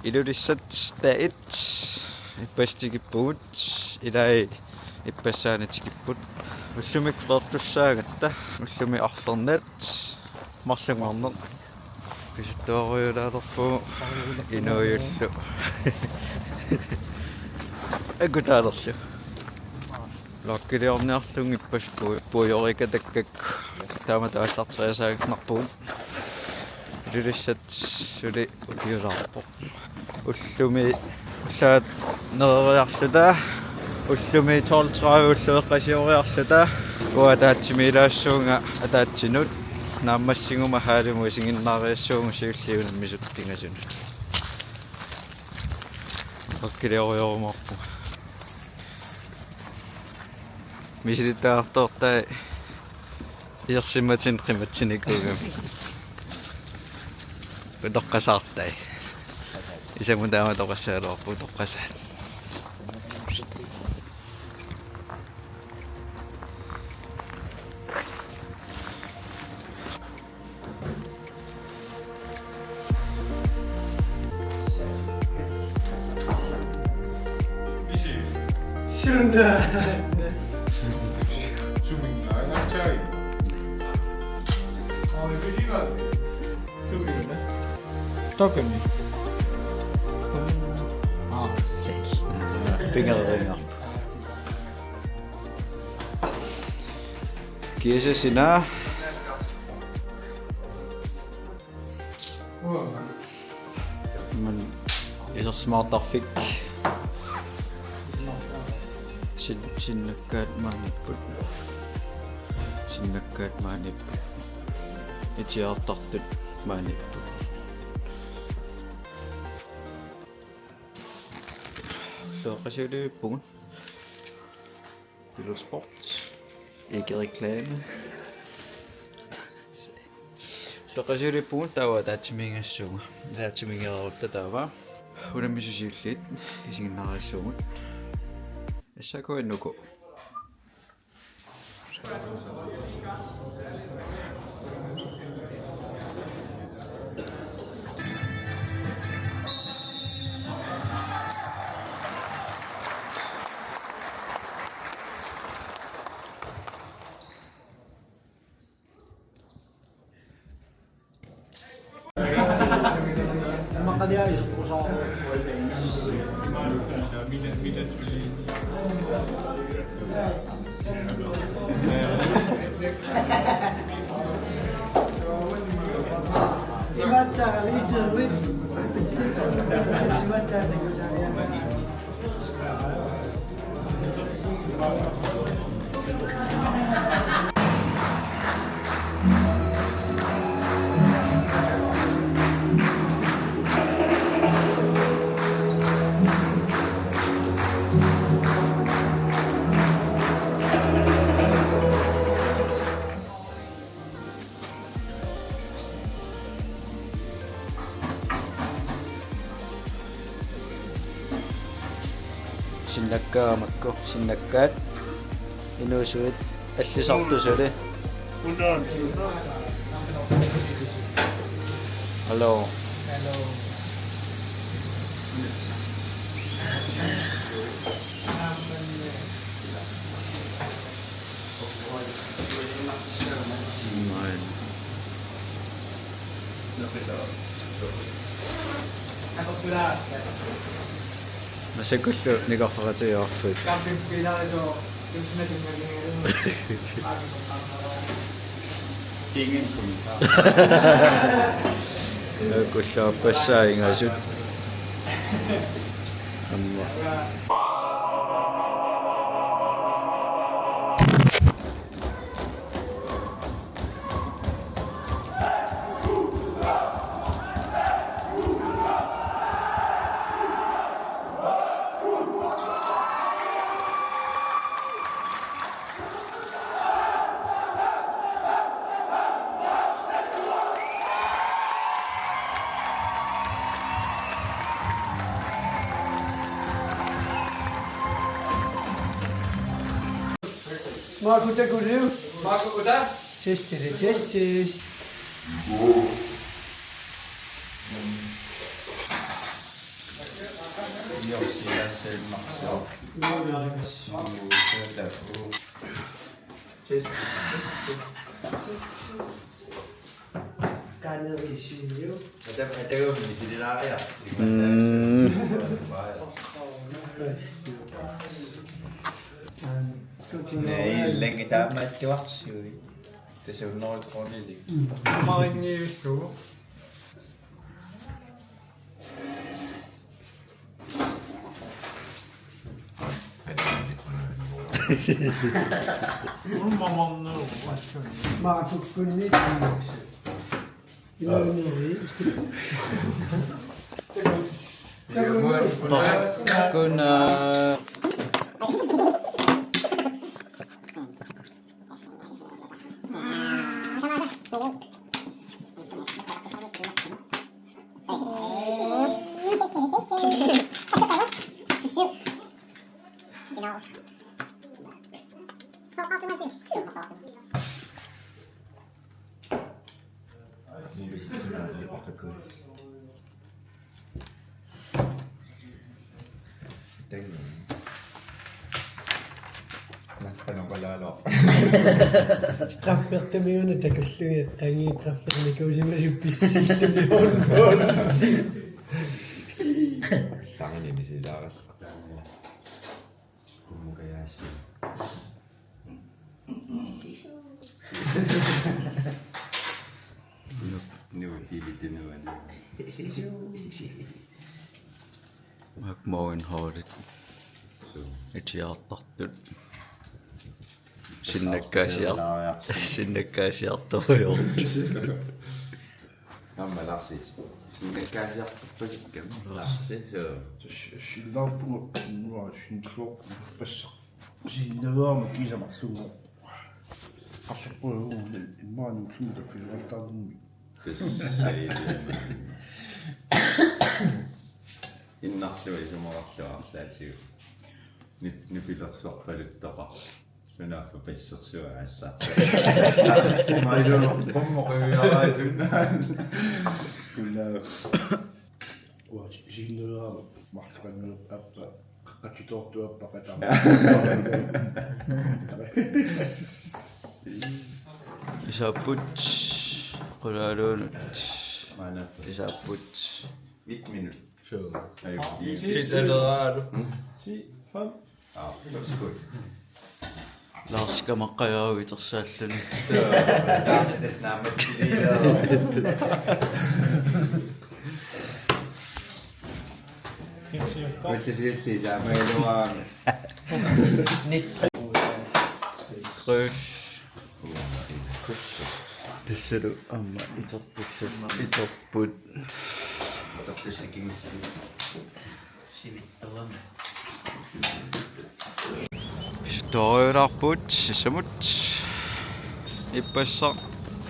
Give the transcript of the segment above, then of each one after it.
Ilulissanut dag 1. Ippastigippugут. Ilai ippassaanetikkipput. Ullumik flertussaagatta. Ullumi arlernat. Marlungarner. Pisuttuariulaalerpu. Inuuyullu. Akutaalerlu. Lokkiliorniarlung ippas puujorika takkakku. Taama taallartriasaaginnarpugut. Ilulissanut suli ukiulaarpo. Ullumi ullaat nereriarluta. Ullumi 12 ullueqqasioriarluta. Kuataatsimilaassуунга атаатсинут нааммассигума хаалуму Isiginnaarluarisiuk сиуллиунаммисут пингасунут. Оккилиориоруморпу. Мисилиттаартоортай иерсимматин қиматсиникуугам. Тоққасаартай. Исамундаама тоқассаалуарпу тоққасаат. Stokken. Fingerringer. Kiese sinä. Men iso smartarfik. Sinnakkaat maanipput. Sinnakkaat maanipput. Itiartartut maanipput. Lokkasuluippugun. Pilosport. Ikke reklame. Lokkasuluippugun tawa taatsimingасsuuga. Taatsimingeraarutta tawa. Unammiarnitsinni Isiginnaarluarisiuk. Assakuinnuku. Sinnakkaamakkku sinnakkaat inuusuit allisartusuli. Hello. Se kullu niqarratiorfut. Ingen kommentar. Kullu passaaingasut. Amma. Markuta guru. Markuta? Cześć. Test, test. Gerne Isiginnaarluarisiuk. Det er jo det der er. Nej, længe der er meget dårs jo. Det ser jo noget ordentligt. Marinisto. Marco Kunit. Kunna Straffertemionet, der kan slå ringe i straffertemionet, kan jo simpelthen blive Sangen er misset der. Kumugayasi. Nu er det nu andet. Morgen har det. Et hjertet. Sinnekäs hjertet. Amma lapsit. Sinne käsi tosikään. Lapsi, joo. Sillä on puhuttu slå tässä. Siinä on kisamassa. Asupoi en maannut muuta kyllä antaa nimi. Innaslu ei samalla lähti. Nyt pitää sohvelut tapa. Minä olen pessyt syöessä. Se mä ei ole pommoja synnään. Kyllä. Isiginnaarluarisiuk mahtavan appa. Katsi tohtua pakata. Isaputs. Kolalunut. Isaputs. 1 minut. Så. Sitten rart. 10, 5. Ja, det er godt. Larska maqqajaavi tersaallani. Taas edes naamat Voitte silti saa meillä vaan. Krøs. Tissalu amma itortussat itorput. Itortussakin. Sivittalama. Støjderput, samut. Ipassa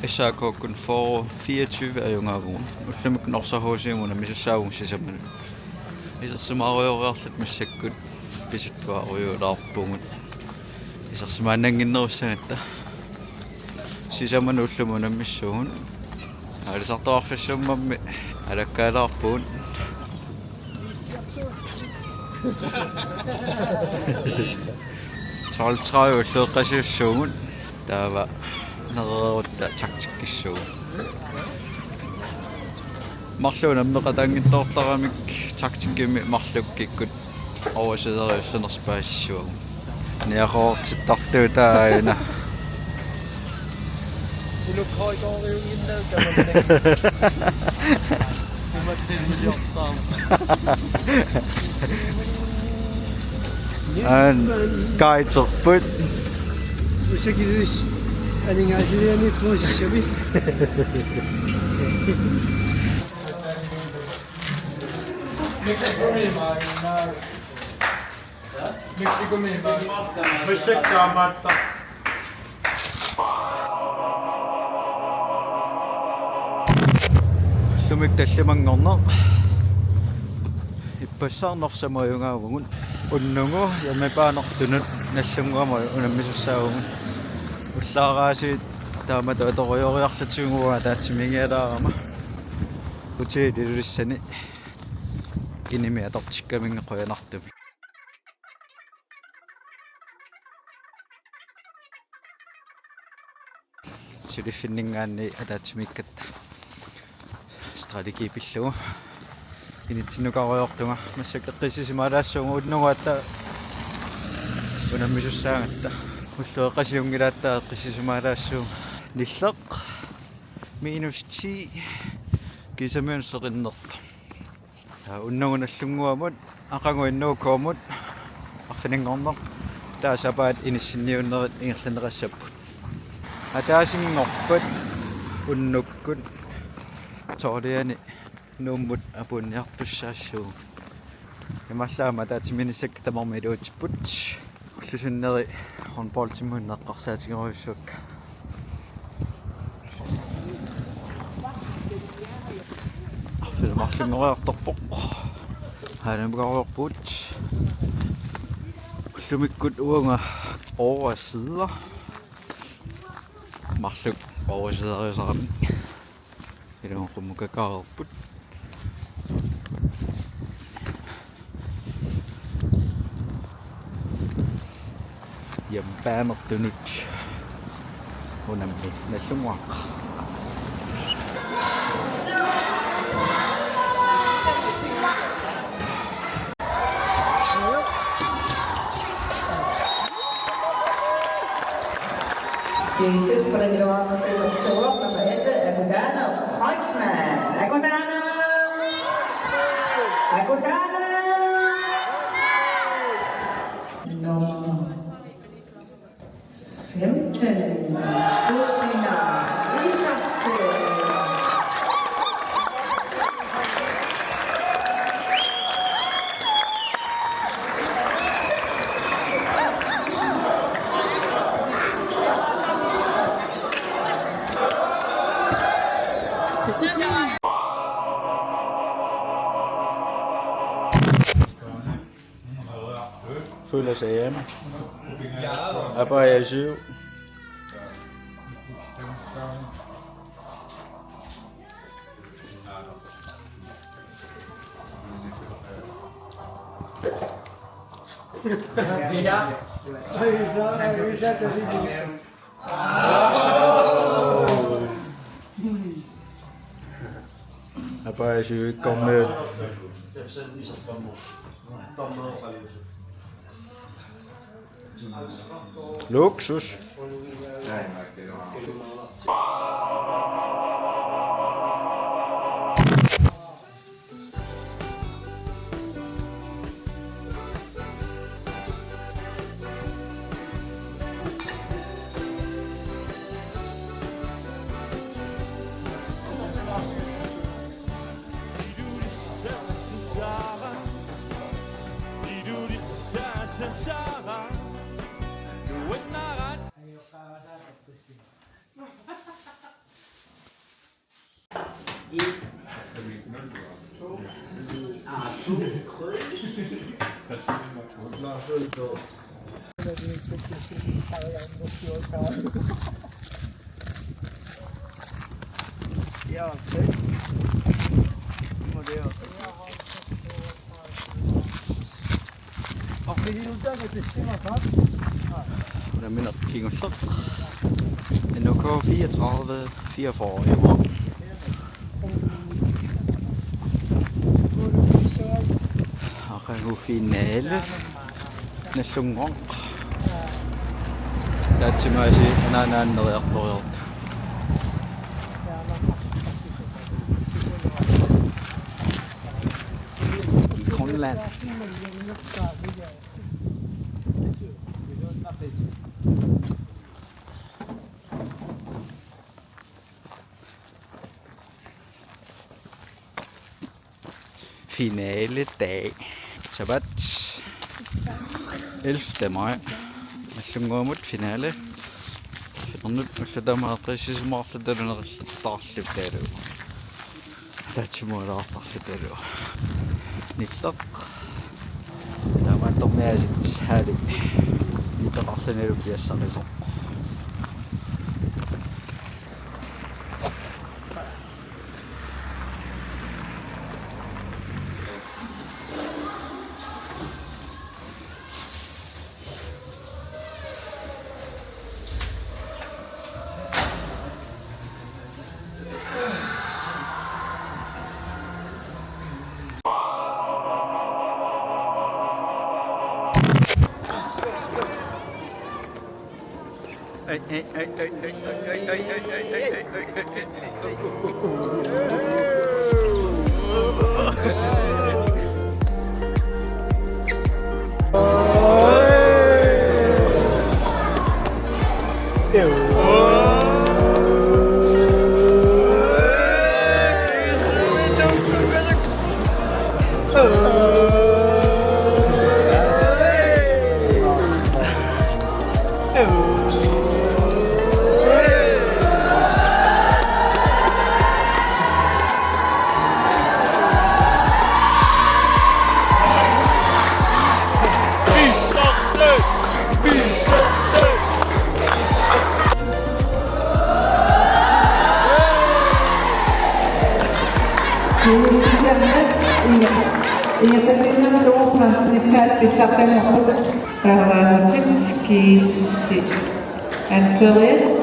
isakokun for 24 af jungavuun. Uslimuk norsa hosimuna missaavun sisamana. Isassamaaruyorarlat missakkut pisuttuarujuularpungut. Isassamannanginnerussanatta. Sisamana ullamuna missuun. Alisartoarfissummammi alakkaalarpuun. Toltrajuulleeqasiussuugun taava nererutta taktikkissuun. Marluuna meqatangittoortaramik taktikkimi marlukkikkut oversideriussanerspaassuugun. Niaqoortittartuutaaina. Kaitsorput. Usakilis aningaasiliani posissami. Meksiko mihin? Ursäkta. Sumik tallamangorner. Ippassаарnersamajungaavugun unnungu yamipaanertunut nallunguama unammisussaavungun ullaaraasiit taamatu atorioriarlatiunguaa taatsimingиалаарама utiit Ilulissani inimi atortikkamingeqquyanartum suliffinningaanni ataatsimikkatta strategi pillugu initsinnukaruyortunga massakkeqqisisimaalaassугу уннугаатта унаммисуссаагатта уллуэққасиунгилааттаа эққиссисимаалаассуу ниллеқ -10 кисамиун сеқиннерта уннагуналлунгуамут ақангуиннууккуумут арфинингорнер таасапаат иниссинниуннерит ингерланеқассаппут атаасингорпат уннуккут тоолиани нууммут апуунниарпуссаассуу ималлаама таатиминисак тамармилуутиппут уллусуннери орнболтиммууннеққарсаатигеруйуссуак арфилмарлунгориарторпоқ хаанамгаруйорпут уллумиккут уунга оорасида марлук оорасидариусарами илунгуммукакаарерпут ямпаамертунут унамми наллунгуаққа De sidste på den generelle tilfælde nummer 11 er Godana Kreutzmann. Er Godana! Er Godana! Nummer 15. Isiginnaarluarisiuk. Føler sig hjemme. Allaffissami. Allaffissami kom med. Luksus. Der minder Kingolfsund. NK 34 44 i år. Og nu finale. Næsten gang. Der er til mig at sige, at der er noget. I Grønland. Finale dag. Sabbat. 11. maj. Allungumut finale. Fernut ussadamaaqqissisimorlutalunerillattaarluptaalu. Tatsumuulaartarluptalu. Nilleq. Tamaattormiasit haali. Niteqarlanilu piassarisoq. Ilulissanut Ilulissanut and fill it.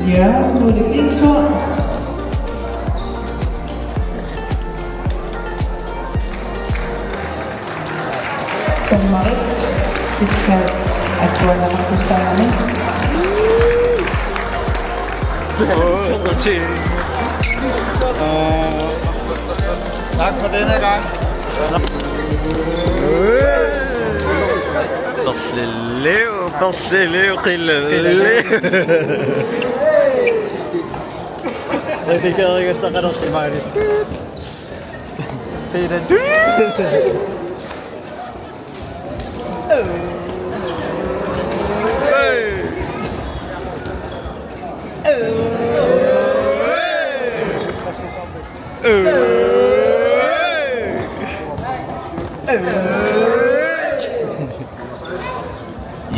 Ja, nur die Ding schon. Dan Marit is uit Allaffissami. Tak for denne gang. Berseleu qillalew. Jeg tænker ikke, så kan der ske mig det. Det er den.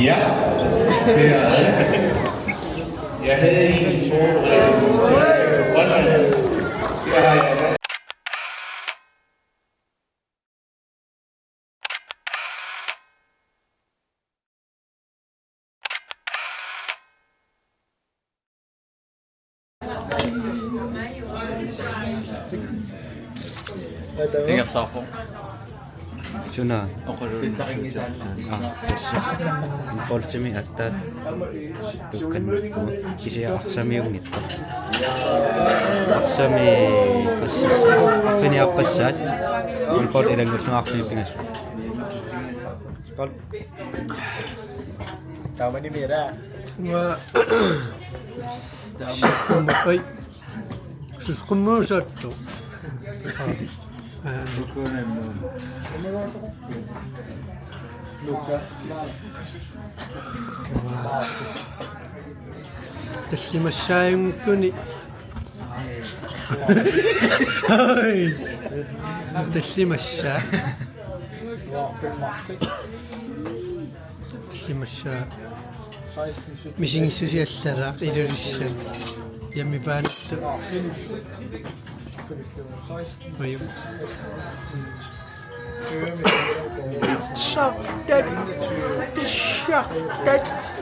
Ja, til jer alle. Jeg havde egentlig forberedt til grønlandsk. Det har jeg valgt. Ingat ako. Suna. Ako rin. Poltsimi attat. Bukan itu. Sisi aksami yung ito. Aksami pasas. Fini apasat. Pol ilang gusto ng aksami pingas. Skol. Tama ni Mira. Ay, suskun mo sa ito. Kasi masyayong tuni. Ay! Kasi masya. Kasi masya. Missing susi asara. Ilulissanut. Yami banat. Ayun.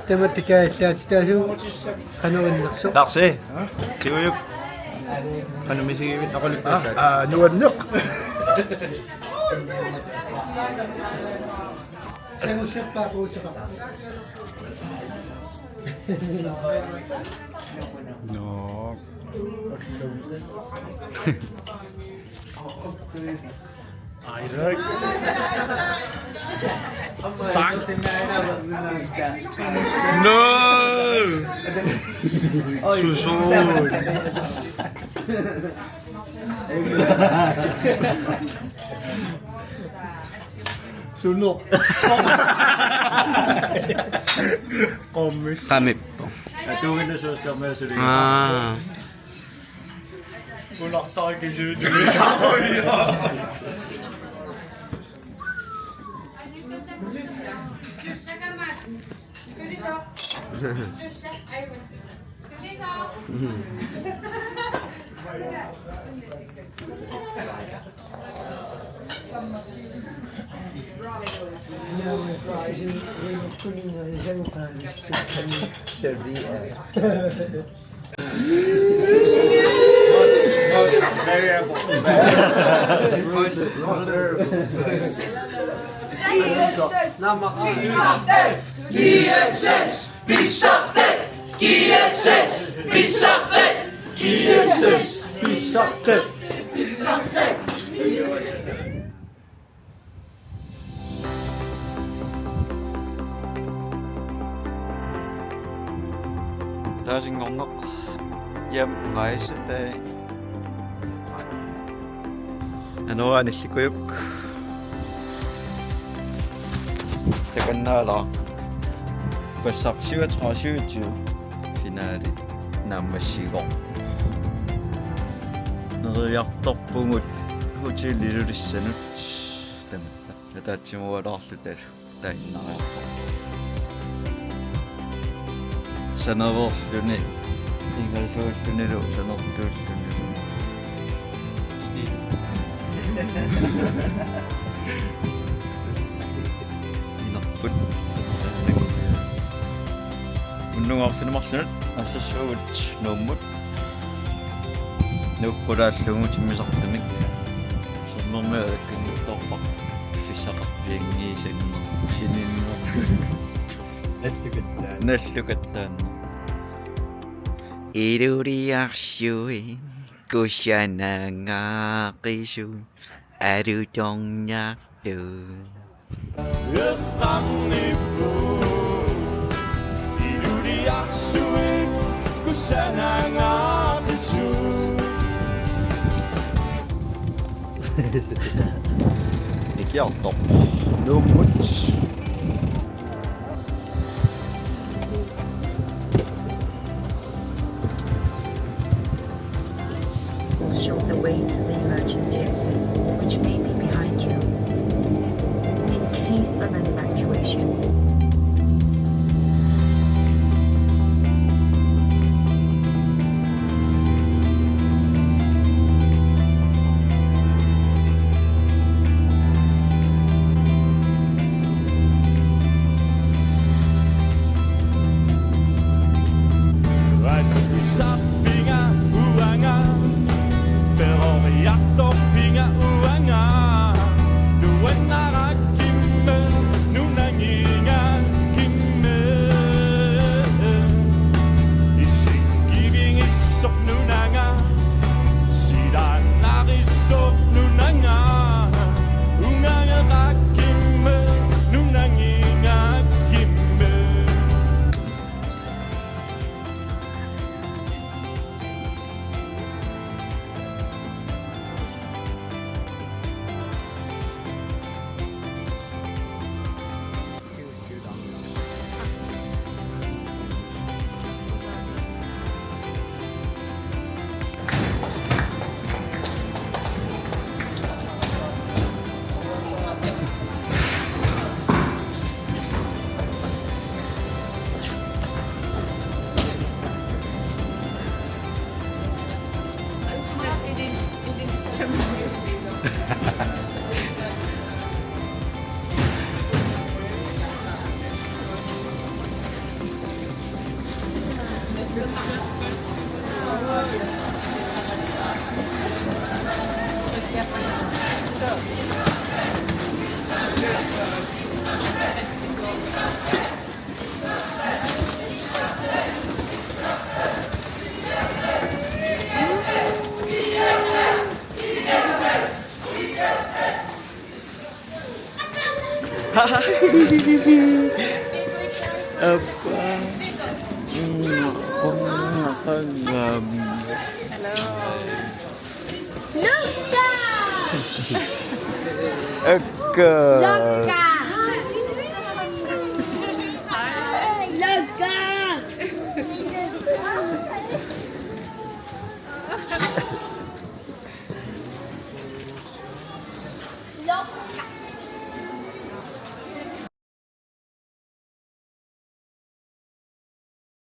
Tematika sa stasyon. Ano ang nakso? Daksi. Siwayok. Ano may sigimit ako ligtas? Nuwanok. Saan siya pa po sa No. Ayrak. Sang. No. Susun. Sunok. Komis. Kamip. Atungin na sa kamera sa rin. Ah. Ulak tayo kay Judy. Taisin godt hjemrejsedag. Nu er det Isiginnaarluarisiuk. Det kan nærmere. Besøg 37 finaali nammassigo. Nede hjartorpungut hotel Ilulissanut. Tämä tatsimuularlutet tainnaartor. Sanovorluni ingalsuullunilu sanortuullunilu. Inerput. Unnungaarfinumarlunut assassuugut nuummut. Nuqqulaallugut misartamik. Sornermeakkinnguttorpaq fissaqarpiangiisanner sininner. Nallukattaan. Ilulissanut kusanaangaaqisu arutornarlu. Ilulissanut kusanaangaaqisu. Ikiartor nuummut. Show the way to the emergency exits, which may be behind you. In case of an evacuation, Look!